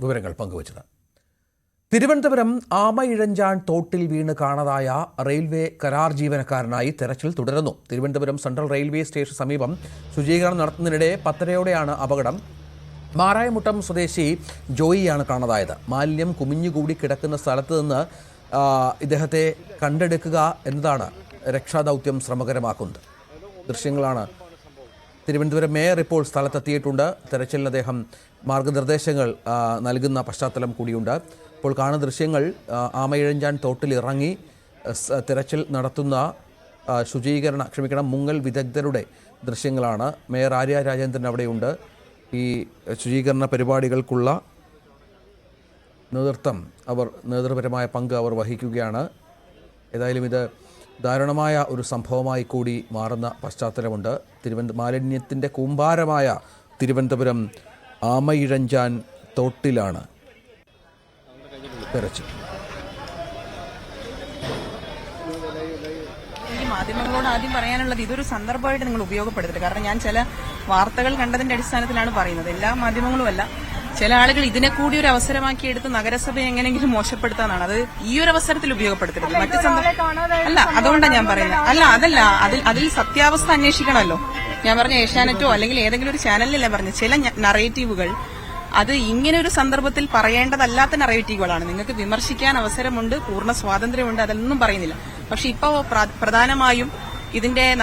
വിവരങ്ങൾ പങ്കുവച്ചത്. തിരുവനന്തപുരം ആമയിഴഞ്ചാൻ തോട്ടിൽ വീണ് കാണാതായ റെയിൽവേ കരാർ ജീവനക്കാരനായി തെരച്ചിൽ തുടരുന്നു. തിരുവനന്തപുരം സെൻട്രൽ റെയിൽവേ സ്റ്റേഷൻ സമീപം ശുചീകരണം നടത്തുന്നതിനിടെ 10:30 അപകടം. മാറായമുട്ടം സ്വദേശി ജോയിയാണ് കാണാതായത്. മാലിന്യം കുമിഞ്ഞുകൂടി കിടക്കുന്ന സ്ഥലത്ത് നിന്ന് ഇദ്ദേഹത്തെ കണ്ടെടുക്കുക എന്നതാണ് രക്ഷാദൗത്യം ശ്രമകരമാക്കുന്നത്. ദൃശ്യങ്ങളാണ്. തിരുവനന്തപുരം മേയർ ഇപ്പോൾ സ്ഥലത്തെത്തിയിട്ടുണ്ട്. തെരച്ചിലിന് അദ്ദേഹം മാർഗനിർദ്ദേശങ്ങൾ നൽകുന്ന പശ്ചാത്തലം കൂടിയുണ്ട്. ഇപ്പോൾ കാണുന്ന ദൃശ്യങ്ങൾ ആമയിഴഞ്ചാൻ തോട്ടിൽ ഇറങ്ങി തെരച്ചിൽ നടത്തുന്ന മുങ്ങൽ വിദഗ്ധരുടെ ദൃശ്യങ്ങളാണ്. മേയർ ആര്യ രാജേന്ദ്രൻ അവിടെയുണ്ട്. ഈ ശുചീകരണ പരിപാടികൾക്കുള്ള നേതൃപരമായ പങ്ക് അവർ വഹിക്കുകയാണ്. ഏതായാലും ഇത് ദാരുണമായ ഒരു സംഭവമായി കൂടി മാറുന്ന പശ്ചാത്തലമുണ്ട്. മാലിന്യത്തിൻ്റെ കൂമ്പാരമായ തിരുവനന്തപുരം ആമയിഴഞ്ചാൻ തോട്ടിലാണ് തെരച്ചിൽ. മാധ്യമങ്ങളോട് ആദ്യം പറയാനുള്ളത്, ഇതൊരു സന്ദർഭമായിട്ട് നിങ്ങൾ ഉപയോഗപ്പെടുത്തരുത്. കാരണം ഞാൻ ചില വാർത്തകൾ കണ്ടതിന്റെ അടിസ്ഥാനത്തിലാണ് പറയുന്നത്. എല്ലാ മാധ്യമങ്ങളുമല്ല, ചില ആളുകൾ ഇതിനെ കൂടി ഒരു അവസരമാക്കി എടുത്ത് നഗരസഭയെ എങ്ങനെയെങ്കിലും മോശപ്പെടുത്താനാണ്. അത് ഈ ഒരു അവസരത്തിൽ ഉപയോഗപ്പെടുത്തരുത്. മറ്റു അല്ല, അതുകൊണ്ടാണ് ഞാൻ പറയുന്നത്. അതിൽ സത്യാവസ്ഥ അന്വേഷിക്കണമല്ലോ. ഞാൻ പറഞ്ഞ ഏഷ്യാനെറ്റോ അല്ലെങ്കിൽ ഏതെങ്കിലും ഒരു ചാനലിലല്ല പറഞ്ഞു. ചില നറേറ്റീവുകൾ അത് ഇങ്ങനെ ഒരു സന്ദർഭത്തിൽ പറയേണ്ടതല്ലാത്ത നറേറ്റീവുകളാണ്. നിങ്ങൾക്ക് വിമർശിക്കാൻ അവസരമുണ്ട്, പൂർണ്ണ സ്വാതന്ത്ര്യമുണ്ട്, അതൊന്നും പറയുന്നില്ല. പക്ഷെ ഇപ്പോ പ്രധാനമായും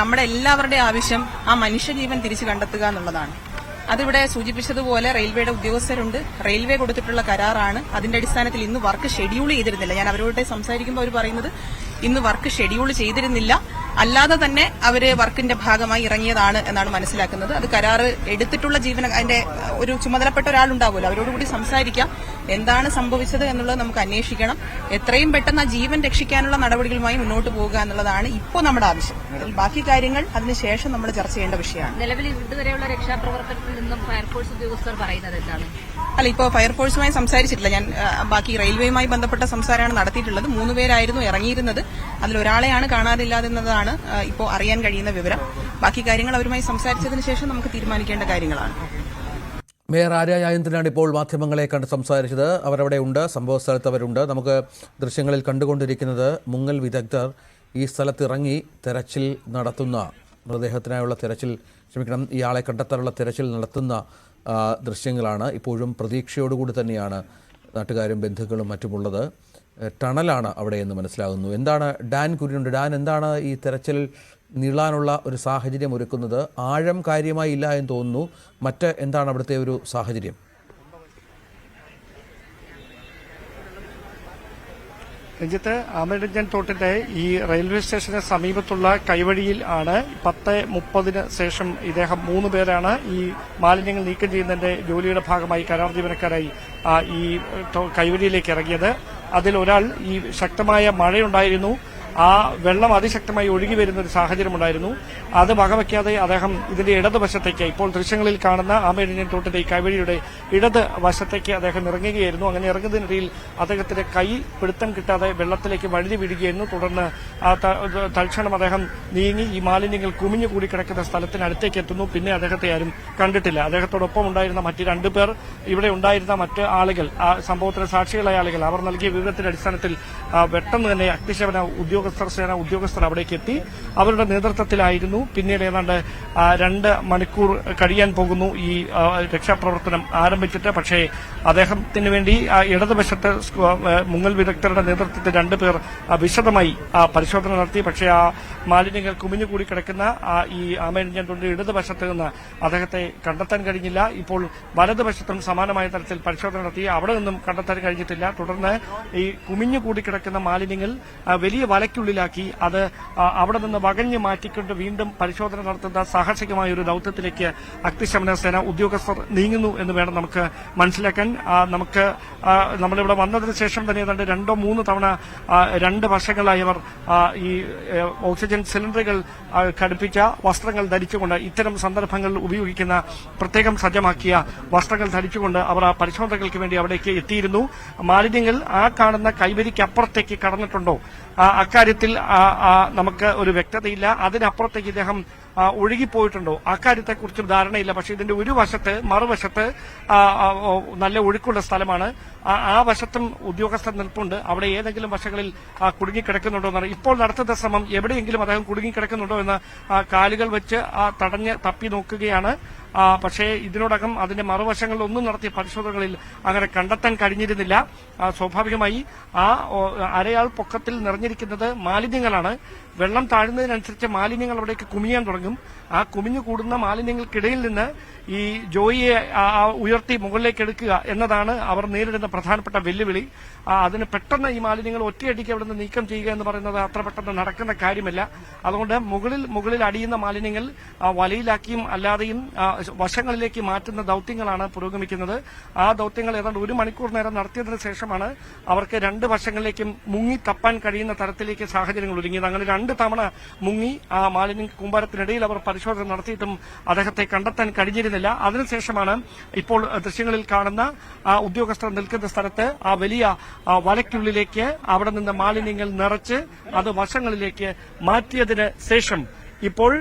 നമ്മുടെ എല്ലാവരുടെയും ആവശ്യം ആ മനുഷ്യജീവൻ തിരിച്ചു കണ്ടെത്തുക എന്നുള്ളതാണ്. അതിവിടെ സൂചിപ്പിച്ചതുപോലെ റെയിൽവേയുടെ ഉദ്യോഗസ്ഥരുണ്ട്. റെയിൽവേ കൊടുത്തിട്ടുള്ള കരാറാണ്. അതിന്റെ അടിസ്ഥാനത്തിൽ ഇന്ന് വർക്ക് ഷെഡ്യൂൾ ചെയ്തിരുന്നില്ല. ഞാൻ അവരോട് സംസാരിക്കുമ്പോൾ അവർ പറയുന്നത് ഇന്ന് വർക്ക് ഷെഡ്യൂൾ ചെയ്തിരുന്നില്ല, അല്ലാതെ തന്നെ അവര് വർക്കിന്റെ ഭാഗമായി ഇറങ്ങിയതാണ് എന്നാണ് മനസ്സിലാക്കുന്നത്. അത് കരാറ് എടുത്തിട്ടുള്ള അതിന്റെ ഒരു ചുമതലപ്പെട്ട ഒരാളുണ്ടാവുമല്ലോ, അവരോടുകൂടി സംസാരിക്കാം. എന്താണ് സംഭവിച്ചത് എന്നുള്ളത് നമുക്ക് അന്വേഷിക്കണം. എത്രയും പെട്ടെന്ന് ആ ജീവൻ രക്ഷിക്കാനുള്ള നടപടികളുമായി മുന്നോട്ട് പോകുക എന്നുള്ളതാണ് ഇപ്പോൾ നമ്മുടെ ആവശ്യം. ബാക്കി കാര്യങ്ങൾ അതിനുശേഷം നമ്മൾ ചർച്ച ചെയ്യേണ്ട വിഷയമാണ്. നിലവിൽ ഇതുവരെയുള്ള രക്ഷാപ്രവർത്തനത്തിൽ നിന്നും ഫയർഫോഴ്സ് ഉദ്യോഗസ്ഥർ പറയുന്നത് എന്താണ്? അല്ല, ഇപ്പോൾ ഫയർഫോഴ്സുമായി സംസാരിച്ചിട്ടില്ല. ഞാൻ ബാക്കി റെയിൽവേയുമായി ബന്ധപ്പെട്ട സംസാരമാണ് നടത്തിയിട്ടുള്ളത്. 3 പേരായിരുന്നു ഇറങ്ങിയിരുന്നത്. അതിലൊരാളെയാണ് കാണാതില്ലാതെന്നതാണ് ഇപ്പോൾ അറിയാൻ കഴിയുന്ന വിവരം. ബാക്കി കാര്യങ്ങൾ അവരുമായി സംസാരിച്ചതിന് ശേഷം നമുക്ക് തീരുമാനിക്കേണ്ട കാര്യങ്ങളാണ്. മേയർ ആര്യ രാജേന്ദ്രനാണ് ഇപ്പോൾ മാധ്യമങ്ങളെ കണ്ട് സംസാരിച്ചത്. അവരവിടെ ഉണ്ട്, സംഭവ സ്ഥലത്ത് അവരുണ്ട്. നമുക്ക് ദൃശ്യങ്ങളിൽ കണ്ടുകൊണ്ടിരിക്കുന്നത് മുങ്ങൽ വിദഗ്ധർ ഈ സ്ഥലത്തിറങ്ങി തെരച്ചിൽ നടത്തുന്ന മൃതദേഹത്തിനായുള്ള ഇയാളെ കണ്ടെത്താനുള്ള തെരച്ചിൽ നടത്തുന്ന ദൃശ്യങ്ങളാണ്. ഇപ്പോഴും പ്രതീക്ഷയോടുകൂടി തന്നെയാണ് നാട്ടുകാരും ബന്ധുക്കളും മറ്റുമുള്ളത്. ടണലാണ് അവിടെയെന്ന് മനസ്സിലാകുന്നു. എന്താണ് ഡാൻ കുര്യനുണ്ട്? ഡാൻ, എന്താണ് ഈ തെരച്ചിൽ നീളാനുള്ള ഒരു സാഹചര്യം ഒരുക്കുന്നത്? ആഴം കാര്യമായി ഇല്ല എന്ന് തോന്നുന്നു. എന്താണ് അവിടുത്തെ ഒരു സാഹചര്യം? രഞ്ജിത്ത്, ആമയിഴഞ്ചാൻ തോട്ടിന്റെ ഈ റെയിൽവേ സ്റ്റേഷന് സമീപത്തുള്ള കൈവഴിയിൽ ആണ് 10:30 ശേഷം ഇദ്ദേഹം 3 പേരാണ് ഈ മാലിന്യങ്ങൾ നീക്കം ചെയ്യുന്നതിന്റെ ജോലിയുടെ ഭാഗമായി കരാർ ജീവനക്കാരായി ഈ കൈവഴിയിലേക്ക് ഇറങ്ങിയത്. അതിൽ ഒരാൾ, ഈ ശക്തമായ മഴയുണ്ടായിരുന്നു, ആ വെള്ളം അതിശക്തമായി ഒഴുകി വരുന്ന ഒരു സാഹചര്യമുണ്ടായിരുന്നു. അത് വകവയ്ക്കാതെ അദ്ദേഹം ഇതിന്റെ ഇടതുവശത്തേക്ക്, ഇപ്പോൾ ദൃശ്യങ്ങളിൽ കാണുന്ന ആമയിഴഞ്ചാൻ തോട്ടിന്റെ ഈ കൈവഴിയുടെ ഇടത് വശത്തേക്ക് അദ്ദേഹം ഇറങ്ങുകയായിരുന്നു. അങ്ങനെ ഇറങ്ങുന്നതിനിടയിൽ അദ്ദേഹത്തിന്റെ കൈ പിടുത്തം കിട്ടാതെ വെള്ളത്തിലേക്ക് വഴുതി വീഴുകയായിരുന്നു. തുടർന്ന് തൽക്ഷണം അദ്ദേഹം നീങ്ങി ഈ മാലിന്യങ്ങൾ കുമിഞ്ഞുകൂടി കിടക്കുന്ന സ്ഥലത്തിനടുത്തേക്ക് എത്തുന്നു. പിന്നെ അദ്ദേഹത്തെ ആരും കണ്ടിട്ടില്ല. അദ്ദേഹത്തോടൊപ്പം ഉണ്ടായിരുന്ന മറ്റ് 2 പേർ, ഇവിടെ ഉണ്ടായിരുന്ന മറ്റ് ആളുകൾ, ആ സംഭവത്തിന് സാക്ഷികളായ ആളുകൾ, അവർ നൽകിയ വിവരത്തിന്റെ അടിസ്ഥാനത്തിൽ പെട്ടെന്ന് തന്നെ അഗ്നിശമന സേന ഉദ്യോഗസ്ഥർ അവിടേക്ക് എത്തി. അവരുടെ നേതൃത്വത്തിലായിരുന്നു. പിന്നീട് ഏതാണ്ട് 2 മണിക്കൂർ കഴിയാൻ പോകുന്നു ഈ രക്ഷാപ്രവർത്തനം ആരംഭിച്ചിട്ട്. പക്ഷേ അദ്ദേഹത്തിന് വേണ്ടി ഇടതുവശത്ത് മുങ്ങൽ വിദഗ്ധരുടെ നേതൃത്വത്തിൽ 2 പേർ വിശദമായി പരിശോധന നടത്തി. പക്ഷേ ആ മാലിന്യങ്ങൾ കുമിഞ്ഞുകൂടി കിടക്കുന്ന ഈ ആമയിഴഞ്ചാൻ തോട്ടിന്റെ ഇടതുവശത്ത് നിന്ന് അദ്ദേഹത്തെ കണ്ടെത്താൻ കഴിഞ്ഞില്ല. ഇപ്പോൾ വലതുവശത്തും സമാനമായ തരത്തിൽ പരിശോധന നടത്തി. അവിടെ നിന്നും കണ്ടെത്താൻ കഴിഞ്ഞിട്ടില്ല. തുടർന്ന് ഈ കുമിഞ്ഞുകൂടി കിടക്കുന്ന മാലിന്യങ്ങൾ വലിയ വലയ്ക്കുള്ളിലാക്കി അത് അവിടെ നിന്ന് വകഞ്ഞു മാറ്റിക്കൊണ്ട് വീണ്ടും പരിശോധന നടത്തുന്ന സാഹസികമായ ഒരു ദൌത്യത്തിലേക്ക് അഗ്നിശമന സേന ഉദ്യോഗസ്ഥർ നീങ്ങുന്നു എന്ന് വേണം നമുക്ക് മനസ്സിലാക്കാൻ. നമ്മളിവിടെ വന്നതിന് ശേഷം തന്നെ ഏതാണ്ട് 2-3 തവണ 2 വർഷങ്ങളായി അവർ ഈ ഓക്സിജൻ സിലിണ്ടറുകൾ ഘടിപ്പിച്ച വസ്ത്രങ്ങൾ ധരിച്ചുകൊണ്ട്, ഇത്തരം സന്ദർഭങ്ങളിൽ ഉപയോഗിക്കുന്ന പ്രത്യേകം സജ്ജമാക്കിയ വസ്ത്രങ്ങൾ ധരിച്ചുകൊണ്ട് അവർ ആ പരിശോധനകൾക്ക് വേണ്ടി അവിടേക്ക് എത്തിയിരുന്നു. മാലിന്യങ്ങൾ ആ കാണുന്ന കൈവരിക്കപ്പുറത്തേക്ക് കടന്നിട്ടുണ്ടോ അക്കാര്യത്തിൽ നമുക്ക് ഒരു വ്യക്തതയില്ല. അതിനപ്പുറത്തേക്ക് ഇദ്ദേഹം ഒഴുകിപ്പോയിട്ടുണ്ടോ അക്കാര്യത്തെക്കുറിച്ചും ധാരണയില്ല. പക്ഷേ ഇതിന്റെ ഒരു വശത്ത് മറുവശത്ത് നല്ല ഒഴുക്കുള്ള സ്ഥലമാണ്. ആ വശത്തും ഉദ്യോഗസ്ഥർ നിൽപ്പുണ്ട്. അവിടെ ഏതെങ്കിലും വശങ്ങളിൽ കുടുങ്ങിക്കിടക്കുന്നുണ്ടോ എന്നാണ് ഇപ്പോൾ നടത്തുന്ന ശ്രമം. എവിടെയെങ്കിലും അദ്ദേഹം കുടുങ്ങിക്കിടക്കുന്നുണ്ടോ എന്ന് കാലുകൾ വെച്ച് തടഞ്ഞ് തപ്പി നോക്കുകയാണ്. പക്ഷേ ഇതിനോടകം അതിന്റെ മറുവശങ്ങളിലൊന്നും നടത്തിയ പരിശോധനകളിൽ അങ്ങനെ കണ്ടെത്താൻ കഴിഞ്ഞിരുന്നില്ല. സ്വാഭാവികമായി അരയാൾ പൊക്കത്തിൽ നിറഞ്ഞിരിക്കുന്നത് മാലിന്യങ്ങളാണ്. വെള്ളം താഴുന്നതിനനുസരിച്ച് മാലിന്യങ്ങൾ അവിടേക്ക് കുമിയാൻ തുടങ്ങും. ആ കുമിഞ്ഞു കൂടുന്ന മാലിന്യങ്ങൾക്കിടയിൽ നിന്ന് ഈ ജോയിയെ ഉയർത്തി മുകളിലേക്ക് എടുക്കുക എന്നതാണ് അവർ നേരിടുന്ന പ്രധാനപ്പെട്ട വെല്ലുവിളി. അതിന് പെട്ടെന്ന് ഈ മാലിന്യങ്ങൾ ഒറ്റയടിക്ക് അവിടെ നിന്ന് നീക്കം ചെയ്യുക എന്ന് പറയുന്നത് അത്ര പെട്ടെന്ന് നടക്കുന്ന കാര്യമല്ല. അതുകൊണ്ട് മുകളിൽ അടിയുന്ന മാലിന്യങ്ങൾ വലയിലാക്കിയും അല്ലാതെയും വശങ്ങളിലേക്ക് മാറ്റുന്ന ദൌത്യങ്ങളാണ് പുരോഗമിക്കുന്നത്. ആ ദൌത്യങ്ങൾ ഏതാണ്ട് 1 മണിക്കൂർ നേരം നടത്തിയതിനു ശേഷമാണ് അവർക്ക് 2 വശങ്ങളിലേക്കും മുങ്ങി തപ്പാൻ കഴിയുന്ന തരത്തിലേക്ക് സാഹചര്യങ്ങൾ ഒരുങ്ങിയത്. അങ്ങനെ 2 തവണ മുങ്ങി ആ മാലിന്യ കൂമ്പാരത്തിനിടയിൽ അവർ പരിശോധന നടത്തിയിട്ടും അദ്ദേഹത്തെ കണ്ടെത്താൻ കഴിഞ്ഞിരുന്നില്ല. അതിനുശേഷമാണ് ഇപ്പോൾ ദൃശ്യങ്ങളിൽ കാണുന്ന ഉദ്യോഗസ്ഥർ നിൽക്കുന്ന സ്ഥലത്ത് ആ വലിയ വലയ്ക്കുള്ളിലേക്ക് അവിടെ നിന്ന് മാലിന്യങ്ങൾ നിറച്ച് അത് വശങ്ങളിലേക്ക് മാറ്റിയതിന് ശേഷം ഇപ്പോൾ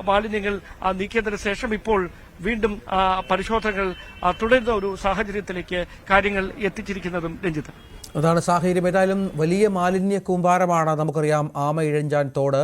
മാലിന്യങ്ങൾ നീക്കിയതിനു ശേഷം ഇപ്പോൾ വീണ്ടും പരിശോധനകൾ തുടരുന്ന ഒരു സാഹചര്യത്തിലേക്ക് കാര്യങ്ങൾ എത്തിച്ചിരിക്കുന്നതും രഞ്ജിത്ത്. അതാണ് സാഹചര്യം. ഏതായാലും വലിയ മാലിന്യ കൂമ്പാരമാണ്. നമുക്കറിയാം ആമയിഴഞ്ചാൻ തോട്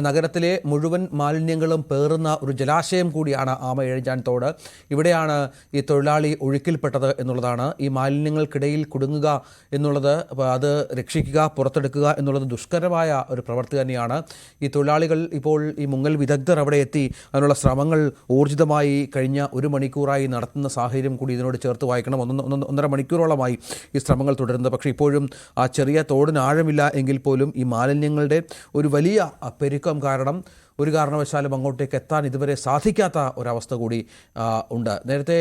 നഗരത്തിലെ മുഴുവൻ മാലിന്യങ്ങളും പേറുന്ന ഒരു ജലാശയം കൂടിയാണ് ആമയിഴഞ്ചാൻ തോട്. ഇവിടെയാണ് ഈ തൊഴിലാളി ഒഴുക്കിൽപ്പെട്ടത് എന്നുള്ളതാണ്. ഈ മാലിന്യങ്ങൾക്കിടയിൽ കുടുങ്ങുക എന്നുള്ളത്, അത് രക്ഷിക്കുക, പുറത്തെടുക്കുക എന്നുള്ളത് ദുഷ്കരമായ ഒരു പ്രവൃത്തി തന്നെയാണ്. ഈ തൊഴിലാളികൾ ഇപ്പോൾ ഈ മുങ്ങൽ വിദഗ്ധർ അവിടെ എത്തി അതിനുള്ള ശ്രമങ്ങൾ ഊർജിതമായി കഴിഞ്ഞ 1 മണിക്കൂറായി നടത്തുന്ന സാഹചര്യം കൂടി ഇതിനോട് ചേർത്ത് വായിക്കണം. 1.5 മണിക്കൂറോളമായി ഈ ശ്രമങ്ങൾ തുടരുന്നത്. പക്ഷേ ഇപ്പോഴും ആ ചെറിയ തോടിന് ആഴമില്ല എങ്കിൽ പോലും ഈ മാലിന്യങ്ങളുടെ ഒരു വലിയ പെരുക്കം കാരണം ഒരു കാരണവശാലും അങ്ങോട്ടേക്ക് എത്താൻ ഇതുവരെ സാധിക്കാത്ത ഒരവസ്ഥ കൂടി ഉണ്ട്. നേരത്തെ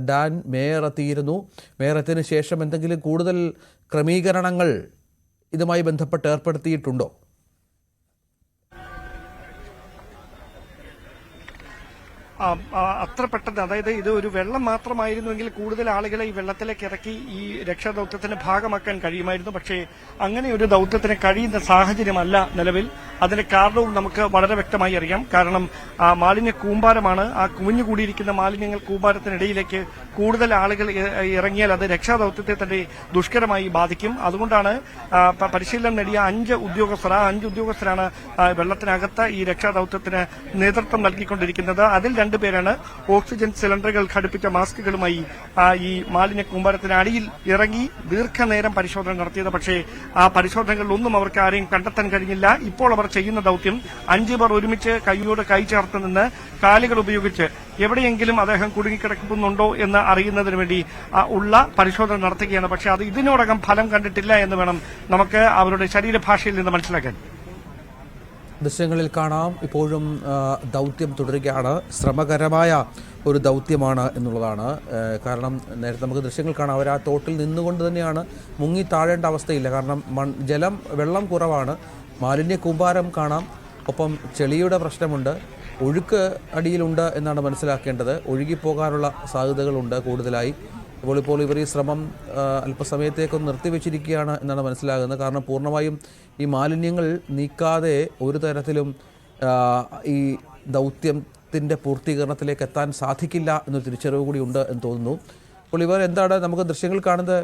ഡാൻ മേയർ എത്തിയിരുന്നു. മേയർ എത്തിയതിനു ശേഷം എന്തെങ്കിലും കൂടുതൽ ക്രമീകരണങ്ങൾ ഇതുമായി ബന്ധപ്പെട്ട് ഏർപ്പെടുത്തിയിട്ടുണ്ടോ? അത്ര പെട്ടെന്ന്, അതായത് ഇത് ഒരു വെള്ളം മാത്രമായിരുന്നുവെങ്കിൽ കൂടുതൽ ആളുകളെ ഈ വെള്ളത്തിലേക്ക് ഇറക്കി ഈ രക്ഷാദൌത്യത്തിന്റെ ഭാഗമാക്കാൻ കഴിയുമായിരുന്നു. പക്ഷേ അങ്ങനെ ഒരു ദൌത്യത്തിന് കഴിയുന്ന സാഹചര്യമല്ല നിലവിൽ. അതിന്റെ കാരണവും നമുക്ക് വളരെ വ്യക്തമായി അറിയാം. കാരണം മാലിന്യ കൂമ്പാരമാണ്. ആ കുമിഞ്ഞുകൂടിയിരിക്കുന്ന മാലിന്യങ്ങൾ കൂമ്പാരത്തിനിടയിലേക്ക് കൂടുതൽ ആളുകൾ ഇറങ്ങിയാൽ അത് രക്ഷാദൌത്യത്തെ തന്നെ ദുഷ്കരമായി ബാധിക്കും. അതുകൊണ്ടാണ് പരിശീലനം നേടിയ 5 ഉദ്യോഗസ്ഥർ, ആ 5 ഉദ്യോഗസ്ഥരാണ് വെള്ളത്തിനകത്ത് ഈ രക്ഷാദൌത്യത്തിന് നേതൃത്വം നൽകിക്കൊണ്ടിരിക്കുന്നത്. അതിൽ 2 പേരാണ് ഓക്സിജൻ സിലിണ്ടറുകൾ ഘടിപ്പിച്ച മാസ്കുകളുമായി ഈ മാലിന്യ കൂമ്പാരത്തിന് അടിയിൽ ഇറങ്ങി ദീർഘനേരം പരിശോധന നടത്തിയത്. പക്ഷേ ആ പരിശോധനകളിലൊന്നും അവർക്ക് ആരെയും കണ്ടെത്താൻ കഴിഞ്ഞില്ല. ഇപ്പോൾ അവർ ചെയ്യുന്ന ദൌത്യം 5 പേർ ഒരുമിച്ച് കൈയോട് കൈ ചേർത്ത് നിന്ന് കാലുകൾ ഉപയോഗിച്ച് എവിടെയെങ്കിലും അദ്ദേഹം കുടുങ്ങിക്കിടക്കുന്നുണ്ടോ എന്ന് അറിയുന്നതിന് വേണ്ടി ഉള്ള പരിശോധന നടത്തുകയാണ്. പക്ഷേ അത് ഇതിനോടകം ഫലം കണ്ടിട്ടില്ല എന്ന് വേണം നമുക്ക് അവരുടെ ശരീരഭാഷയിൽ നിന്ന് മനസ്സിലാക്കാൻ. ദൃശ്യങ്ങളിൽ കാണാം, ഇപ്പോഴും ദൗത്യം തുടരുകയാണ്. ശ്രമകരമായ ഒരു ദൗത്യമാണ് എന്നുള്ളതാണ്. കാരണം നേരത്തെ നമുക്ക് ദൃശ്യങ്ങൾ കാണാം, അവർ ആ തോട്ടിൽ നിന്നുകൊണ്ട് തന്നെയാണ്, മുങ്ങി താഴേണ്ട അവസ്ഥയില്ല. കാരണം വെള്ളം കുറവാണ്, മാലിന്യ കൂമ്പാരം കാണാം, ഒപ്പം ചെളിയുടെ പ്രശ്നമുണ്ട്, ഒഴുക്ക് അടിയിലുണ്ട് എന്നാണ് മനസ്സിലാക്കേണ്ടത്. ഒഴുകിപ്പോകാനുള്ള സാധ്യതകളുണ്ട് കൂടുതലായി. ഇപ്പോൾ ഇവർ ഈ ശ്രമം അല്പസമയത്തേക്കൊന്ന് നിർത്തിവെച്ചിരിക്കുകയാണ് എന്നാണ് മനസ്സിലാകുന്നത്. കാരണം പൂർണ്ണമായും ഈ മാലിന്യങ്ങൾ നീക്കാതെ ഒരു തരത്തിലും ഈ ദൗത്യത്തിൻ്റെ പൂർത്തീകരണത്തിലേക്ക് എത്താൻ സാധിക്കില്ല എന്നൊരു തിരിച്ചറിവ് കൂടി ഉണ്ട് എന്ന് തോന്നുന്നു. അപ്പോൾ ഇവർ എന്താണ് നമുക്ക് ദൃശ്യങ്ങൾ കാണുന്നത്?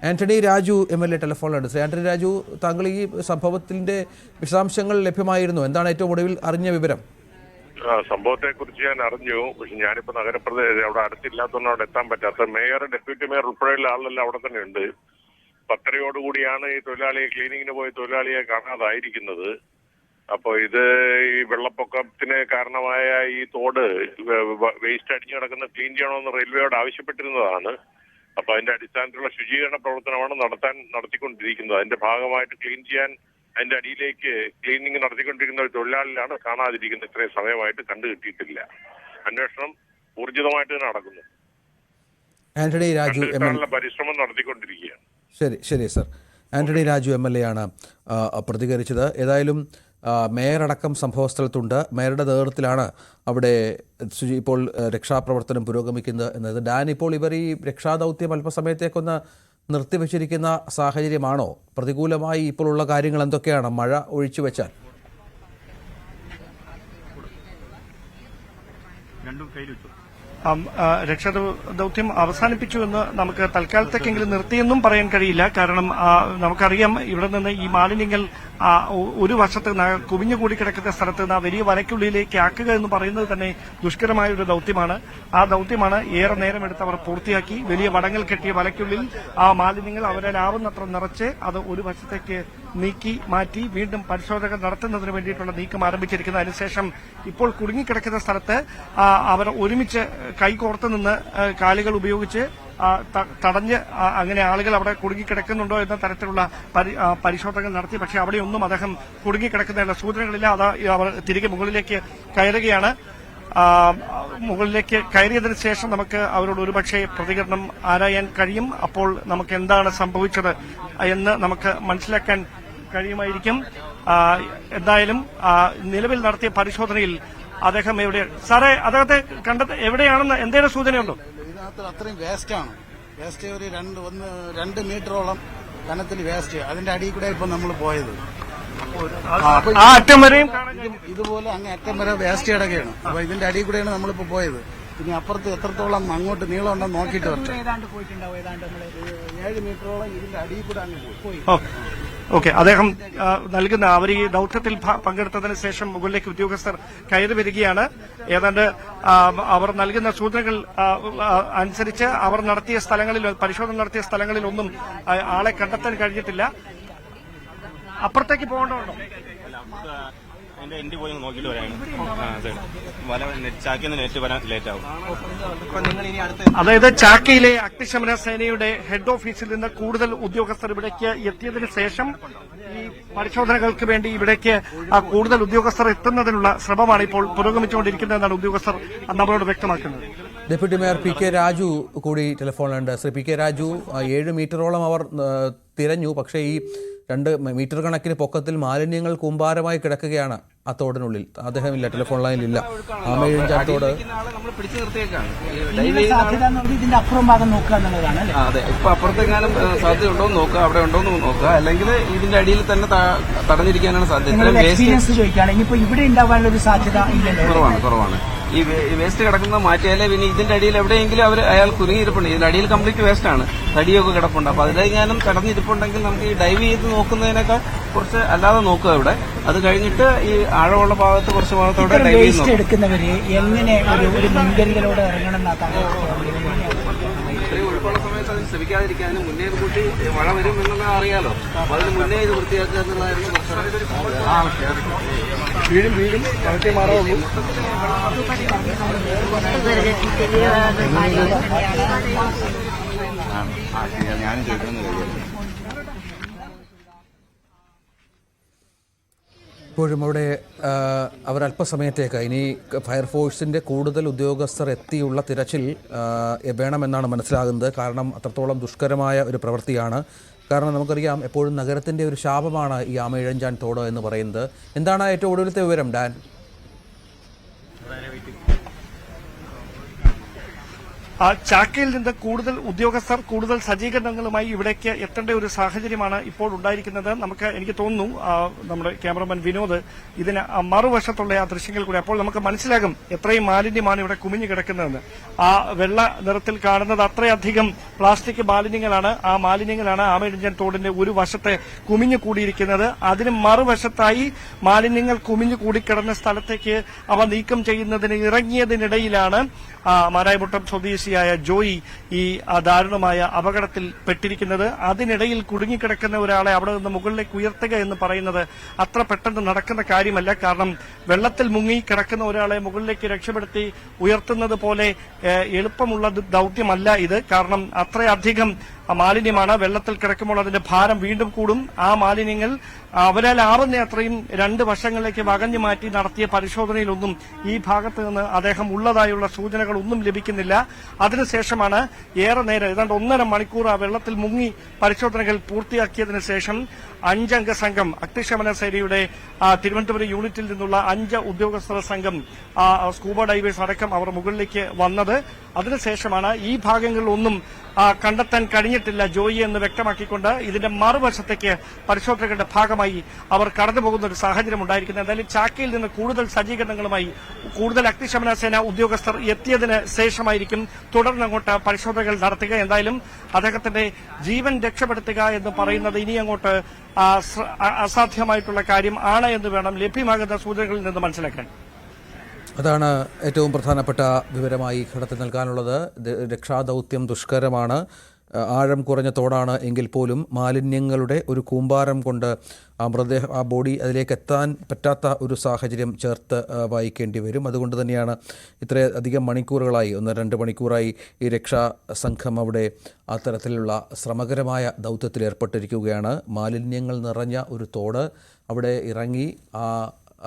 ആന്റണി രാജു MLA ടെലിഫോണിലുണ്ട്. ശ്രീ ആന്റണി രാജു, താങ്കൾ ഈ സംഭവത്തിൻ്റെ വിശദാംശങ്ങൾ ലഭ്യമായിരുന്നു. എന്താണ് ഏറ്റവും ഒടുവിൽ അറിഞ്ഞ വിവരം? സംഭവത്തെ കുറിച്ച് ഞാൻ അറിഞ്ഞു. പക്ഷെ ഞാനിപ്പോ നഗരപ്രദേശം അവിടെ അടുത്തില്ലാത്തതുകൊണ്ട് അവിടെ എത്താൻ പറ്റാത്ത മേയർ, ഡെപ്യൂട്ടി മേയർ ഉൾപ്പെടെയുള്ള ആളെല്ലാം അവിടെ തന്നെ ഉണ്ട്. 10:30 ഈ തൊഴിലാളിയെ ക്ലീനിങ്ങിന് പോയ തൊഴിലാളിയെ കാണാതായിരിക്കുന്നത്. അപ്പൊ ഇത് ഈ വെള്ളപ്പൊക്കത്തിന് കാരണമായ ഈ തോട് വേസ്റ്റ് അടിഞ്ഞു കിടക്കുന്ന ക്ലീൻ ചെയ്യണമെന്ന് റെയിൽവേയോട് ആവശ്യപ്പെട്ടിരുന്നതാണ്. അപ്പൊ അതിന്റെ അടിസ്ഥാനത്തിലുള്ള ശുചീകരണ പ്രവർത്തനമാണ് നടത്തിക്കൊണ്ടിരിക്കുന്നത്. അതിന്റെ ഭാഗമായിട്ട് ക്ലീൻ ചെയ്യാൻ അതിന്റെ അടിയിലേക്ക് ക്ലീനിങ് നടത്തിക്കൊണ്ടിരിക്കുന്ന ഒരു തൊഴിലാളിയാണ് കാണാതിരിക്കുന്നത്. ഇത്രയും സമയമായിട്ട് കണ്ടുകിട്ടിയിട്ടില്ല. അന്വേഷണം ഊർജിതമായിട്ട് തന്നെ നടക്കുന്നു. ആന്റണി രാജു പരിശ്രമം നടത്തിക്കൊണ്ടിരിക്കുകയാണ്. ശരി സർ. ആന്റണി രാജു MLA ആണ് പ്രതികരിച്ചത്. ഏതായാലും മേയറടക്കം സംഭവസ്ഥലത്തുണ്ട്. മേയറുടെ നേതൃത്വത്തിലാണ് അവിടെ ഇപ്പോൾ രക്ഷാപ്രവർത്തനം പുരോഗമിക്കുന്നത് എന്നത്. ഡാൻ, ഇപ്പോൾ ഇവർ ഈ രക്ഷാദൗത്യം അല്പസമയത്തേക്കൊന്ന് നിർത്തിവെച്ചിരിക്കുന്ന സാഹചര്യമാണോ? പ്രതികൂലമായി ഇപ്പോഴുള്ള കാര്യങ്ങൾ എന്തൊക്കെയാണ് മഴ ഒഴിച്ചു വെച്ചാൽ? രണ്ടും കയ്യിൽ വെച്ചു. രക്ഷാദൌത്യം അവസാനിപ്പിച്ചു എന്ന് നമുക്ക് തൽക്കാലത്തേക്കെങ്കിലും നിർത്തിയെന്നും പറയാൻ കഴിയില്ല. കാരണം നമുക്കറിയാം ഇവിടെ നിന്ന് ഈ മാലിന്യങ്ങൾ ഒരു വശത്ത് കുമിഞ്ഞുകൂടി കിടക്കുന്ന സ്ഥലത്ത് നിന്ന് വലിയ വലയ്ക്കുള്ളിലേക്ക് ആക്കുക എന്ന് പറയുന്നത് തന്നെ ദുഷ്കരമായ ഒരു ദൌത്യമാണ്. ആ ദൌത്യമാണ് ഏറെ നേരമെടുത്ത് അവർ പൂർത്തിയാക്കി. വലിയ വടങ്ങൾ കെട്ടിയ വലയ്ക്കുള്ളിൽ ആ മാലിന്യങ്ങൾ അവരാവുന്നത്ര നിറച്ച് അത് ഒരു വശത്തേക്ക് നീക്കി മാറ്റി വീണ്ടും പരിശോധന നടത്തുന്നതിന് വേണ്ടിയിട്ടുള്ള നീക്കം ആരംഭിച്ചിരിക്കുന്നു. അതിനുശേഷം ഇപ്പോൾ കുടുങ്ങിക്കിടക്കുന്ന സ്ഥലത്ത് അവർ ഒരുമിച്ച് കൈകോർത്ത് നിന്ന് കാലുകൾ ഉപയോഗിച്ച് തടഞ്ഞ് അങ്ങനെ ആളുകൾ അവിടെ കുടുങ്ങിക്കിടക്കുന്നുണ്ടോ എന്ന തരത്തിലുള്ള പരിശോധനകൾ നടത്തി. പക്ഷേ അവിടെയൊന്നും അദ്ദേഹം കുടുങ്ങിക്കിടക്കുന്നതിനുള്ള സൂചനകളില്ല. അത് അവർ തിരികെ മുകളിലേക്ക് കയറുകയാണ്. മുകളിലേക്ക് കയറിയതിനു ശേഷം നമുക്ക് അവരോട് ഒരുപക്ഷെ പ്രതികരണം ആരായാൻ കഴിയും. അപ്പോൾ നമുക്ക് എന്താണ് സംഭവിച്ചത് എന്ന് നമുക്ക് മനസ്സിലാക്കാൻ കഴിയുമായിരിക്കും. എന്തായാലും നിലവിൽ നടത്തിയ പരിശോധനയിൽ അദ്ദേഹം എവിടെ സാറേ അദ്ദേഹത്തെ കണ്ടെത്തി എവിടെയാണെന്ന് എന്തെങ്കിലും സൂചനയുണ്ടോ? ഇതിനകത്ത് അത്രയും വേസ്റ്റാണ്. വേസ്റ്റ് ഒരു 2 മീറ്ററോളം കനത്തിൽ വേസ്റ്റ്. അതിന്റെ അടിയിൽ കൂടെ ഇപ്പൊ നമ്മൾ പോയത്. ആ അറ്റം വരെയും ഇതുപോലെ അങ്ങ് അറ്റം വരെ വേസ്റ്റ് കിടക്കുകയാണ്. അപ്പൊ ഇതിന്റെ അടിയിൽ കൂടെയാണ് നമ്മളിപ്പോ പോയത്. ഇനി അപ്പുറത്ത് എത്രത്തോളം അങ്ങോട്ട് നീളം ഉണ്ടെന്ന് നോക്കിയിട്ട് വരട്ടെ. 7 മീറ്ററോളം ഇതിന്റെ അടിയിൽ കൂടെ അങ്ങ് പോയി. ഓക്കെ, അദ്ദേഹം നൽകുന്ന അവർ ഈ ദൌത്യത്തിൽ പങ്കെടുത്തതിന് ശേഷം മുകളിലേക്ക് ഉദ്യോഗസ്ഥർ കയറി വരികയാണ്. ഏതാണ്ട് അവർ നൽകുന്ന സൂചനകൾ അനുസരിച്ച് അവർ നടത്തിയ സ്ഥലങ്ങളിൽ പരിശോധന നടത്തിയ സ്ഥലങ്ങളിലൊന്നും ആളെ കണ്ടെത്താൻ കഴിഞ്ഞിട്ടില്ല. അപ്പുറത്തേക്ക് പോകേണ്ടതുണ്ടോ? അതിന്റെ എൻഡ് പോയി നോക്കിയിട്ട് വരാണ്. ചാക്കിന്ന് നെറ്റ് വരാൻ ലേറ്റ് ആവും. അതായത് ചാക്കയിലെ അഗ്നിശമന സേനയുടെ ഹെഡ് ഓഫീസിൽ നിന്ന് കൂടുതൽ ഉദ്യോഗസ്ഥർ ഇവിടേക്ക് എത്തിയതിനു ശേഷം ഈ പരിശോധനകൾക്ക് വേണ്ടി ഇവിടേക്ക് കൂടുതൽ ഉദ്യോഗസ്ഥർ എത്തുന്നതിനുള്ള ശ്രമമാണ് ഇപ്പോൾ പുരോഗമിച്ചുകൊണ്ടിരിക്കുന്നതെന്നാണ് ഉദ്യോഗസ്ഥർ നമ്മളോട് വ്യക്തമാക്കുന്നത്. Deputy mayor P K Raju കൂടി ടെലിഫോണിലുണ്ട്. ശ്രീ പി കെ രാജു, 7 മീറ്ററോളം അവർ തിരഞ്ഞു. പക്ഷേ ഈ 2 മീറ്റർ കണക്കിന് പൊക്കത്തിൽ മാലിന്യങ്ങൾ കൂമ്പാരമായി കിടക്കുകയാണ് ആ തോടിനുള്ളിൽ. അദ്ദേഹമില്ല, ടെലിഫോൺ ലൈനിലില്ല. ആമയിഴഞ്ചാത്തോട് പിടിച്ചു നിർത്തിയേക്കാണ്. ഇതിന്റെ അപ്പുറം ഭാഗം നോക്കുക എന്നുള്ളതാണ്. അതെ, ഇപ്പൊ അപ്പുറത്തെങ്ങാനും സാധ്യത ഉണ്ടോ എന്ന് നോക്കുക, അവിടെ ഉണ്ടോ എന്ന് നോക്കുക, അല്ലെങ്കിൽ ഇതിന്റെ അടിയിൽ തന്നെ തടഞ്ഞിരിക്കാനാണ് സാധ്യത. എക്സ്പീരിയൻസ് ചോദിക്കുകയാണ്. ഇനിയിപ്പോ ഇവിടെ ഉണ്ടാവാനുള്ള ഒരു സാധ്യത ഇല്ലല്ലോ. കുറവാണ്. ഈ വേസ്റ്റ് കിടക്കുന്നത് മാറ്റിയാലേ പിന്നെ ഇതിന്റെ അടിയിൽ എവിടെയെങ്കിലും അയാൾ കുരുങ്ങിയിരിപ്പുണ്ട്. ഇതിന്റെ അടിയിൽ കംപ്ലീറ്റ് വേസ്റ്റ് ആണ്, തടിയൊക്കെ കിടപ്പുണ്ട്. അപ്പൊ അതിലെങ്ങാനും തടഞ്ഞിരിപ്പുണ്ടെങ്കിൽ നമുക്ക് ഈ ഡൈവ് ചെയ്ത് നോക്കുന്നതിനൊക്കെ കുറച്ച് അല്ലാതെ നോക്കുക ഇവിടെ. അത് കഴിഞ്ഞിട്ട് ഈ ആഴമുള്ള ഭാഗത്ത് കുറച്ച് ഭാഗത്തോടെ ഡൈവ് ചെയ്ത് എടുക്കുന്നവര് എങ്ങനെ ഒരു മുൻകരുതലോടെ ഇറങ്ങണം ഇത്രയും ഒഴുക്കുള്ള സമയത്ത് അത് ശ്രമിക്കാതിരിക്കാനും മുന്നേ കൂട്ടി മഴ വരും എന്നുള്ളത് അറിയാലോ. അപ്പൊ അതിന് മുന്നേ ഇത് വൃത്തിയാക്കുക എന്നുള്ളതായിരുന്നു വീഴും കണക്റ്റി മാറാവുള്ളൂ. ഞാനും ചോദിക്കണമെന്ന് കഴിയുന്നു. ഇപ്പോഴും അവിടെ അവരല്പസമയത്തേക്ക് ഇനി ഫയർഫോഴ്സിൻ്റെ കൂടുതൽ ഉദ്യോഗസ്ഥർ എത്തിയുള്ള തിരച്ചിൽ വേണമെന്നാണ് മനസ്സിലാകുന്നത്. കാരണം അത്രത്തോളം ദുഷ്കരമായ ഒരു പ്രവൃത്തിയാണ്. കാരണം നമുക്കറിയാം എപ്പോഴും നഗരത്തിൻ്റെ ഒരു ശാപമാണ് ഈ ആമയിഴഞ്ചാൻ തോട് എന്ന് പറയുന്നത്. എന്താണ് ഏറ്റവും ഒടുവിലത്തെ വിവരം ഡാൻ? ചാക്കയിൽ നിന്ന് കൂടുതൽ ഉദ്യോഗസ്ഥർ കൂടുതൽ സജ്ജീകരണങ്ങളുമായി ഇവിടേക്ക് എത്തേണ്ട ഒരു സാഹചര്യമാണ് ഇപ്പോൾ ഉണ്ടായിരിക്കുന്നത്. എനിക്ക് തോന്നുന്നു നമ്മുടെ ക്യാമറമാൻ വിനോദ് ഇതിന് മറുവശത്തുള്ള ആ ദൃശ്യങ്ങൾ കൂടി അപ്പോൾ നമുക്ക് മനസ്സിലാകും എത്രയും മാലിന്യമാണ് ഇവിടെ കുമിഞ്ഞു കിടക്കുന്നതെന്ന്. ആ വെള്ള നിറത്തിൽ കാണുന്നത് അത്രയധികം പ്ലാസ്റ്റിക് മാലിന്യങ്ങളാണ്. ആ മാലിന്യങ്ങളാണ് ആമയിഴഞ്ചാൻ തോടിന്റെ ഒരു വശത്തെ കുമിഞ്ഞു കൂടിയിരിക്കുന്നത്. അതിന് മറുവശത്തായി മാലിന്യങ്ങൾ കുമിഞ്ഞു കൂടിക്കിടന്ന സ്ഥലത്തേക്ക് അവ നീക്കം ചെയ്യുന്നതിന് ഇറങ്ങിയതിനിടയിലാണ് മാരായമുട്ടം സ്വദേശിയായ ജോയി ഈ ദാരുണമായ അപകടത്തിൽ പെട്ടിരിക്കുന്നത്. അതിനിടയിൽ കുടുങ്ങിക്കിടക്കുന്ന ഒരാളെ അവിടെ നിന്ന് മുകളിലേക്ക് ഉയർത്തുക എന്ന് പറയുന്നത് അത്ര പെട്ടെന്ന് നടക്കുന്ന കാര്യമല്ല. കാരണം വെള്ളത്തിൽ മുങ്ങി കിടക്കുന്ന ഒരാളെ മുകളിലേക്ക് രക്ഷപ്പെടുത്തി ഉയർത്തുന്നത് പോലെ എളുപ്പമുള്ള ദൌത്യമല്ല ഇത്. കാരണം അത്രയധികം മാലിന്യമാണ്. വെള്ളത്തിൽ കിടക്കുമ്പോൾ അതിന്റെ ഭാരം വീണ്ടും കൂടും. ആ മാലിന്യങ്ങൾ അവരാൽ ആവുന്ന അത്രയും 2 വശങ്ങളിലേക്ക് വകഞ്ഞു മാറ്റി നടത്തിയ പരിശോധനയിലൊന്നും ഈ ഭാഗത്ത് നിന്ന് അദ്ദേഹം ഉള്ളതായുള്ള സൂചനകൾ ഒന്നും ലഭിക്കുന്നില്ല. അതിനുശേഷമാണ് ഏറെ നേരം ഏതാണ്ട് 1.5 മണിക്കൂർ ആ വെള്ളത്തിൽ മുങ്ങി പരിശോധനകൾ പൂർത്തിയാക്കിയതിനു ശേഷം 5 അംഗ സംഘം അഗ്നിശമന സേനയുടെ തിരുവനന്തപുരം യൂണിറ്റിൽ നിന്നുള്ള 5 ഉദ്യോഗസ്ഥർ സംഘം സ്കൂബ ഡൈവേഴ്സ് അടക്കം അവർ മുകളിലേക്ക് വന്നത്. അതിനുശേഷമാണ് ഈ ഭാഗങ്ങളിലൊന്നും കണ്ടെത്താൻ കഴിഞ്ഞിട്ടില്ല ജോയി എന്ന് വ്യക്തമാക്കിക്കൊണ്ട് ഇതിന്റെ മറുവശത്തേക്ക് പരിശോധനകളുടെ ഭാഗമായി അവർ കടന്നുപോകുന്ന ഒരു സാഹചര്യം ഉണ്ടായിരിക്കുന്നത്. എന്തായാലും ചാക്കയിൽ നിന്ന് കൂടുതൽ സജ്ജീകരണങ്ങളുമായി കൂടുതൽ അഗ്നിശമന സേന ഉദ്യോഗസ്ഥർ എത്തിയതിന് ശേഷമായിരിക്കും തുടർന്നങ്ങോട്ട് പരിശോധനകൾ നടത്തുക. എന്തായാലും അദ്ദേഹത്തിന്റെ ജീവൻ രക്ഷപ്പെടുത്തുക എന്ന് പറയുന്നത് ഇനി അങ്ങോട്ട് അസാധ്യമായിട്ടുള്ള കാര്യം ആണ് എന്ന് വേണം ലഭ്യമാകുന്ന സൂചനകളിൽ നിന്ന് മനസ്സിലാക്കാൻ. അതാണ് ഏറ്റവും പ്രധാനപ്പെട്ട വിവരമായി ഘട്ടത്തിൽ നൽകാനുള്ളത്. രക്ഷാദൗത്യം ദുഷ്കരമാണ്, ആഴം കുറഞ്ഞ തോടാണ് എങ്കിൽ പോലും മാലിന്യങ്ങളുടെ ഒരു കൂമ്പാരം കൊണ്ട് ആ ബോഡി അതിലേക്ക് എത്താൻ പറ്റാത്ത ഒരു സാഹചര്യം ചേർത്ത് വായിക്കേണ്ടി വരും. അതുകൊണ്ട് തന്നെയാണ് ഇത്രയധികം മണിക്കൂറുകളായി 1-2 മണിക്കൂറായി ഈ രക്ഷാ സംഘം അവിടെ അത്തരത്തിലുള്ള ശ്രമകരമായ ദൗത്യത്തിൽ ഏർപ്പെട്ടിരിക്കുകയാണ്. മാലിന്യങ്ങൾ നിറഞ്ഞ ഒരു തോട് അവിടെ ഇറങ്ങി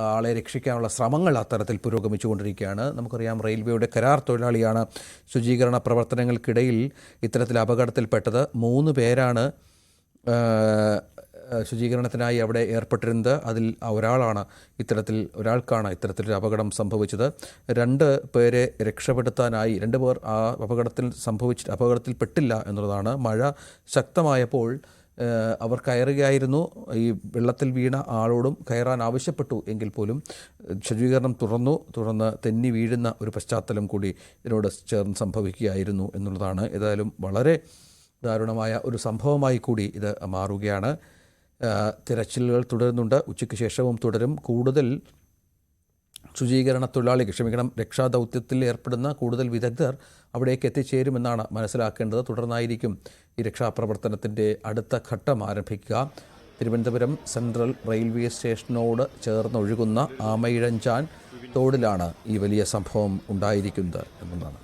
ആളെ രക്ഷിക്കാനുള്ള ശ്രമങ്ങൾ അത്തരത്തിൽ പുരോഗമിച്ചുകൊണ്ടിരിക്കുകയാണ്. നമുക്കറിയാം, റെയിൽവേയുടെ കരാർ തൊഴിലാളിയാണ്. ശുചീകരണ പ്രവർത്തനങ്ങൾക്കിടയിൽ ഇത്തരത്തിൽ അപകടത്തിൽപ്പെട്ടത് 3 പേരാണ് ശുചീകരണത്തിനായി അവിടെ ഏർപ്പെട്ടിരുന്നത്. അതിൽ ഒരാൾക്കാണ് ഇത്തരത്തിലൊരു അപകടം സംഭവിച്ചത്. 2 പേരെ രക്ഷപ്പെടുത്താനായി 2 പേർ ആ അപകടത്തിൽപ്പെട്ടില്ല എന്നുള്ളതാണ്. മഴ ശക്തമായപ്പോൾ അവർ കയറുകയായിരുന്നു. ഈ വെള്ളത്തിൽ വീണ ആളോടും കയറാൻ ആവശ്യപ്പെട്ടു എങ്കിൽ പോലും ശുചീകരണം തുടർന്ന് തെന്നി വീഴുന്ന ഒരു പശ്ചാത്തലം കൂടി ഇതിനോട് ചേർന്ന് സംഭവിക്കുകയായിരുന്നു എന്നുള്ളതാണ്. ഏതായാലും വളരെ ദാരുണമായ ഒരു സംഭവമായി കൂടി ഇത് മാറുകയാണ്. തിരച്ചിലുകൾ തുടരുന്നുണ്ട്, ഉച്ചയ്ക്ക് ശേഷവും തുടരും. കൂടുതൽ രക്ഷാദൗത്യത്തിൽ ഏർപ്പെടുന്ന കൂടുതൽ വിദഗ്ധർ അവിടേക്ക് എത്തിച്ചേരുമെന്നാണ് മനസ്സിലാക്കേണ്ടത്. തുടർന്നായിരിക്കും ഈ രക്ഷാപ്രവർത്തനത്തിൻ്റെ അടുത്ത ഘട്ടം ആരംഭിക്കുക. തിരുവനന്തപുരം സെൻട്രൽ റെയിൽവേ സ്റ്റേഷനോട് ചേർന്നൊഴുകുന്ന ആമയിഴഞ്ചാൻ തോടിലാണ് ഈ വലിയ സംഭവം ഉണ്ടായിരിക്കുന്നത് എന്നതാണ്.